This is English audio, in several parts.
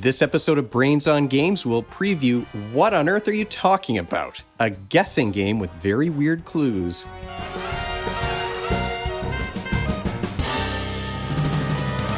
This episode of Brains on Games will preview What on Earth Are You Talking About? A guessing game with very weird clues.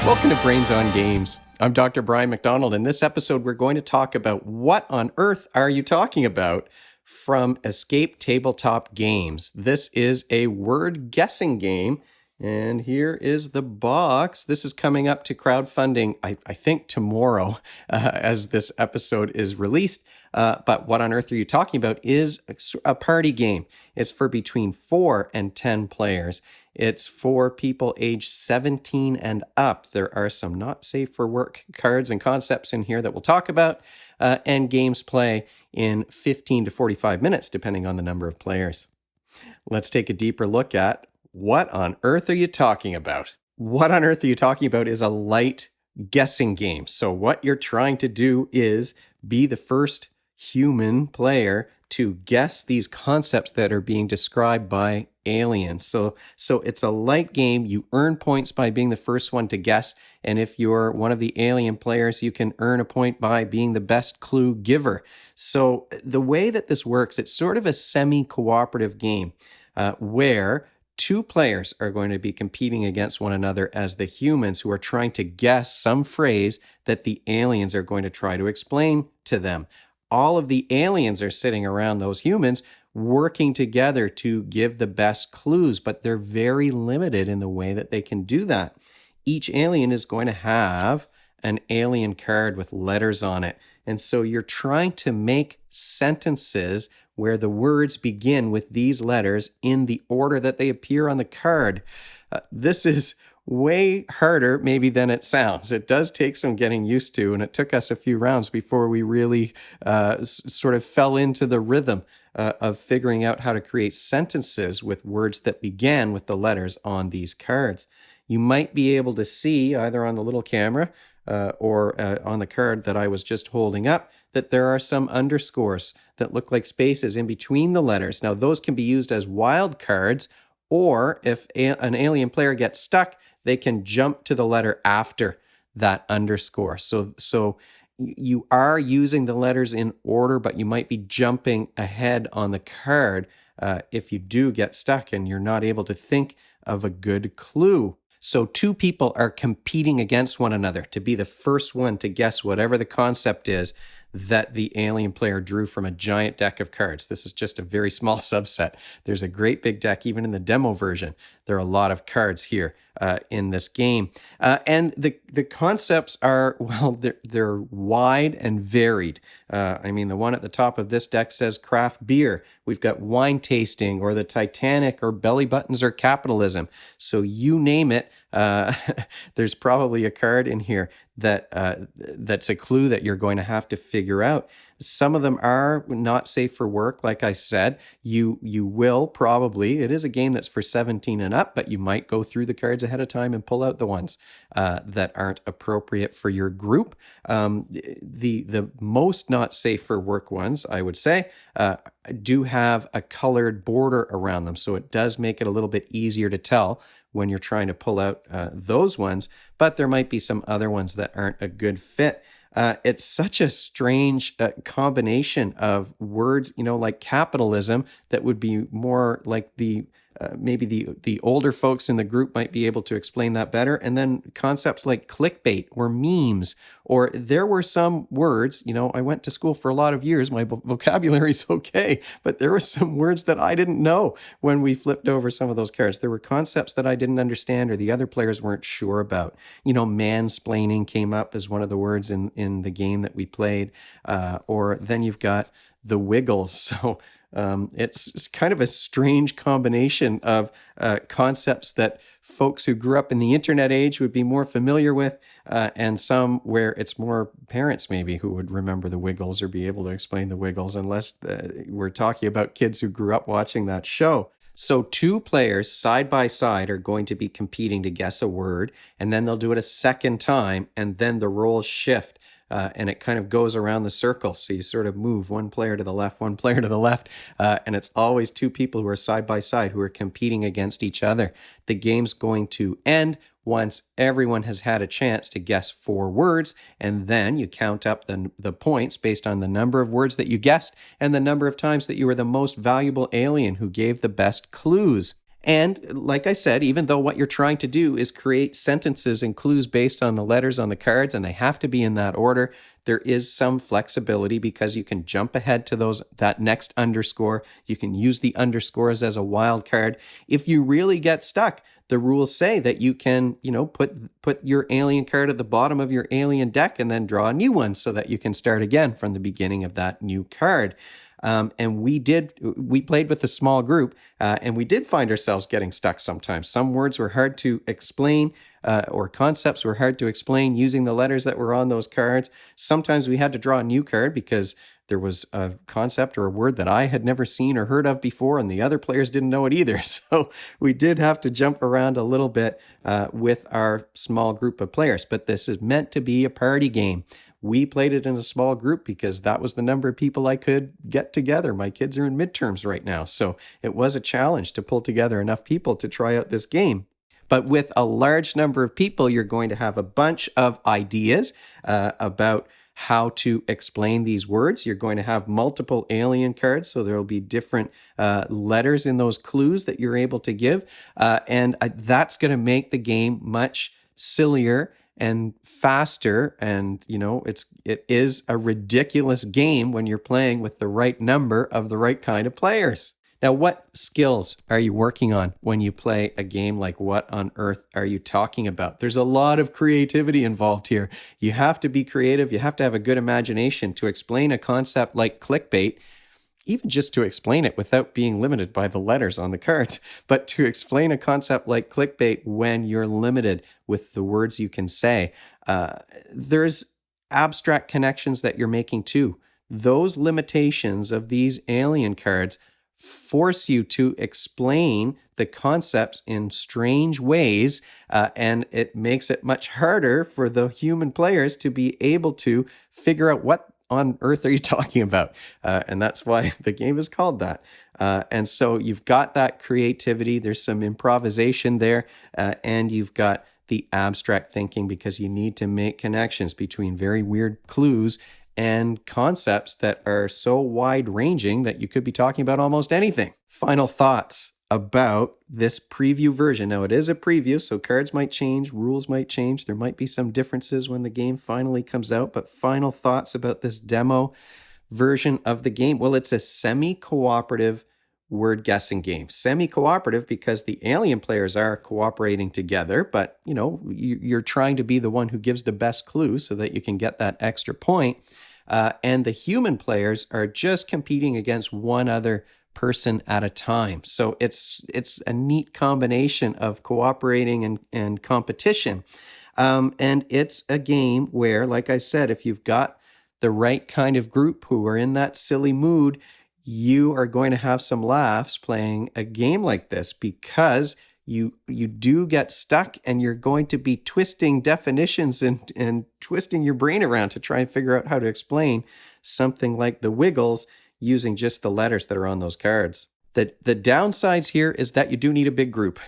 Welcome to Brains on Games. I'm Dr. Brian McDonald. In this episode, we're going to talk about What on Earth Are You Talking About? From Escape Tabletop Games. This is a word guessing game. And here is the box. This is coming up to crowdfunding, I think tomorrow, as this episode is released. But What on Earth Are You Talking About is a party game. It's for between 4 and 10 players. It's for people aged 17 and up. There are some not safe for work cards and concepts in here that we'll talk about. And games play in 15 to 45 minutes, depending on the number of players. Let's take a deeper look at What on Earth Are You Talking About? What on Earth Are You Talking About is a light guessing game. So what you're trying to do is be the first human player to guess these concepts that are being described by aliens. So it's a light game. You earn points by being the first one to guess. And if you're one of the alien players, you can earn a point by being the best clue giver. So the way that this works, it's sort of a semi-cooperative game where two players are going to be competing against one another as the humans who are trying to guess some phrase that the aliens are going to try to explain to them. All of the aliens are sitting around those humans working together to give the best clues, but they're very limited in the way that they can do that. Each alien is going to have an alien card with letters on it. And so you're trying to make sentences where the words begin with these letters in the order that they appear on the card. This is way harder maybe than it sounds. It does take some getting used to, and it took us a few rounds before we really sort of fell into the rhythm of figuring out how to create sentences with words that began with the letters on these cards. You might be able to see either on the little camera or on the card that I was just holding up that there are some underscores that look like spaces in between the letters. Now, those can be used as wild cards, or if an alien player gets stuck, they can jump to the letter after that underscore. So you are using the letters in order, but you might be jumping ahead on the card if you do get stuck and you're not able to think of a good clue. So two people are competing against one another to be the first one to guess whatever the concept is that the alien player drew from a giant deck of cards. This is just a very small subset. There's a great big deck, even in the demo version. There are a lot of cards here in this game. And the concepts are, well, they're wide and varied. I mean, the one at the top of this deck says craft beer. We've got wine tasting, or the Titanic, or belly buttons, or capitalism. So you name it, there's probably a card in here that's a clue that you're going to have to figure out. Some of them are not safe for work, like I said. You will probably, it is a game that's for 17 and up, but you might go through the cards ahead of time and pull out the ones that aren't appropriate for your group. The most not safe for work ones, I would say, do have a colored border around them. So it does make it a little bit easier to tell when you're trying to pull out those ones, but there might be some other ones that aren't a good fit. It's such a strange combination of words, like capitalism, that would be more like maybe the older folks in the group might be able to explain that better. And then concepts like clickbait or memes, or there were some words, I went to school for a lot of years. My vocabulary is okay, but there were some words that I didn't know when we flipped over some of those cards. There were concepts that I didn't understand or the other players weren't sure about. Mansplaining came up as one of the words in the game that we played. Or then you've got the Wiggles. So it's kind of a strange combination of concepts that folks who grew up in the internet age would be more familiar with, and some where it's more parents maybe who would remember the Wiggles or be able to explain the Wiggles, unless we're talking about kids who grew up watching that show. So two players side by side are going to be competing to guess a word, and then they'll do it a second time, and then the roles shift. and it kind of goes around the circle. So you sort of move one player to the left, one player to the left, and it's always two people who are side by side who are competing against each other. The game's going to end once everyone has had a chance to guess 4 words, and then you count up the points based on the number of words that you guessed and the number of times that you were the most valuable alien who gave the best clues. And like I said, even though what you're trying to do is create sentences and clues based on the letters on the cards, and they have to be in that order, there is some flexibility because you can jump ahead to that next underscore. You can use the underscores as a wild card. If you really get stuck, the rules say that you can, put your alien card at the bottom of your alien deck and then draw a new one so that you can start again from the beginning of that new card. And we played with a small group, and we did find ourselves getting stuck sometimes. Some words were hard to explain, or concepts were hard to explain using the letters that were on those cards. Sometimes we had to draw a new card because there was a concept or a word that I had never seen or heard of before, and the other players didn't know it either. So we did have to jump around a little bit with our small group of players. But this is meant to be a party game. We played it in a small group because that was the number of people I could get together. My kids are in midterms right now, so it was a challenge to pull together enough people to try out this game. But with a large number of people, you're going to have a bunch of ideas about how to explain these words. You're going to have multiple alien cards, so there will be different letters in those clues that you're able to give. And that's going to make the game much sillier and faster. And, it is a ridiculous game when you're playing with the right number of the right kind of players. Now, what skills are you working on when you play a game like What on Earth Are You Talking About? There's a lot of creativity involved here. You have to be creative. You have to have a good imagination to explain a concept like clickbait, even just to explain it without being limited by the letters on the cards. But to explain a concept like clickbait when you're limited with the words you can say, there's abstract connections that you're making too. Those limitations of these alien cards force you to explain the concepts in strange ways, and it makes it much harder for the human players to be able to figure out what on earth are you talking about, and that's why the game is called that. And so you've got that creativity, there's some improvisation there, and you've got the abstract thinking because you need to make connections between very weird clues and concepts that are so wide-ranging that you could be talking about almost anything. Final thoughts about this preview version. Now, it is a preview, so cards might change, rules might change. There might be some differences when the game finally comes out, but final thoughts about this demo version of the game. Well, it's a semi-cooperative word guessing game. Semi-cooperative because the alien players are cooperating together, but you're trying to be the one who gives the best clue so that you can get that extra point. And the human players are just competing against one other person at a time. So it's a neat combination of cooperating and competition. And it's a game where, like I said, if you've got the right kind of group who are in that silly mood, you are going to have some laughs playing a game like this because you do get stuck and you're going to be twisting definitions and twisting your brain around to try and figure out how to explain something like the Wiggles using just the letters that are on those cards. The downsides here is that you do need a big group.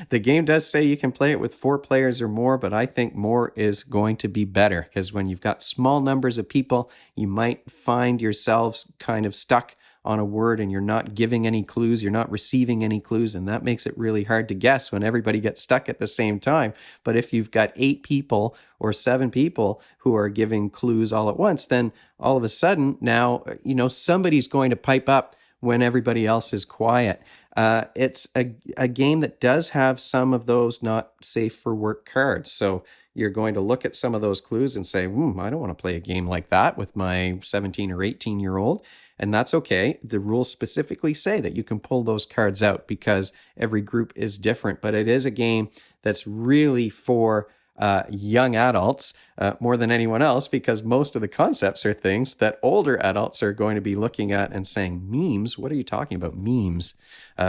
The game does say you can play it with 4 players or more, but I think more is going to be better because when you've got small numbers of people, you might find yourselves kind of stuck on a word and you're not giving any clues, you're not receiving any clues, and that makes it really hard to guess when everybody gets stuck at the same time. But if you've got 8 people or 7 people who are giving clues all at once, then all of a sudden now, somebody's going to pipe up when everybody else is quiet. It's a game that does have some of those not safe for work cards. So you're going to look at some of those clues and say, I don't want to play a game like that with my 17 or 18-year-old. And that's okay. The rules specifically say that you can pull those cards out because every group is different. But it is a game that's really for young adults more than anyone else, because most of the concepts are things that older adults are going to be looking at and saying, memes? What are you talking about? Memes.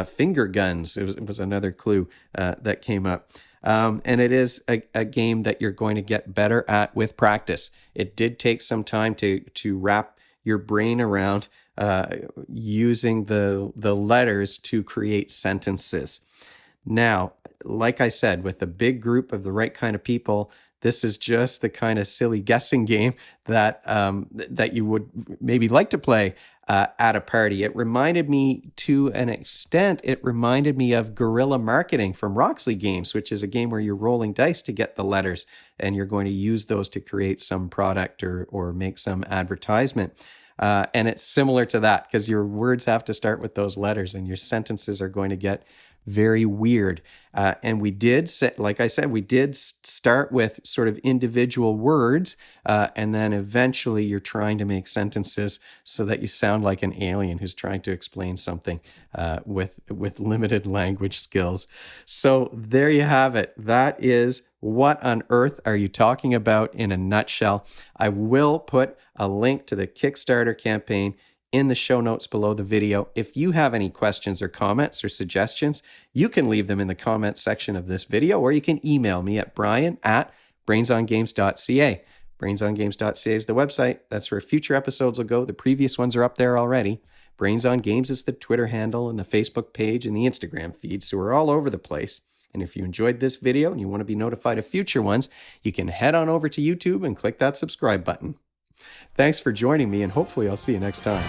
Finger guns. It was another clue that came up. And it is a game that you're going to get better at with practice. It did take some time to wrap your brain around using the letters to create sentences. Now, like I said, with a big group of the right kind of people, this is just the kind of silly guessing game that that you would maybe like to play at a party. It reminded me, to an extent, it reminded me of guerrilla marketing from Roxley Games, which is a game where you're rolling dice to get the letters, and you're going to use those to create some product or make some advertisement. And it's similar to that because your words have to start with those letters, and your sentences are going to get very weird. And we did, like I said, we did start with sort of individual words, and then eventually you're trying to make sentences so that you sound like an alien who's trying to explain something with limited language skills. So there you have it. That is What on Earth Are You Talking About in a nutshell. I will put a link to the Kickstarter campaign in the show notes below the video. If you have any questions or comments or suggestions, you can leave them in the comment section of this video, or you can email me at brian@brainsongames.ca. Brainsongames.ca is the website. That's where future episodes will go. The previous ones are up there already. Brains on Games is the Twitter handle and the Facebook page and the Instagram feed, so we're all over the place. And if you enjoyed this video and you want to be notified of future ones, you can head on over to YouTube and click that subscribe button. Thanks for joining me, and hopefully I'll see you next time.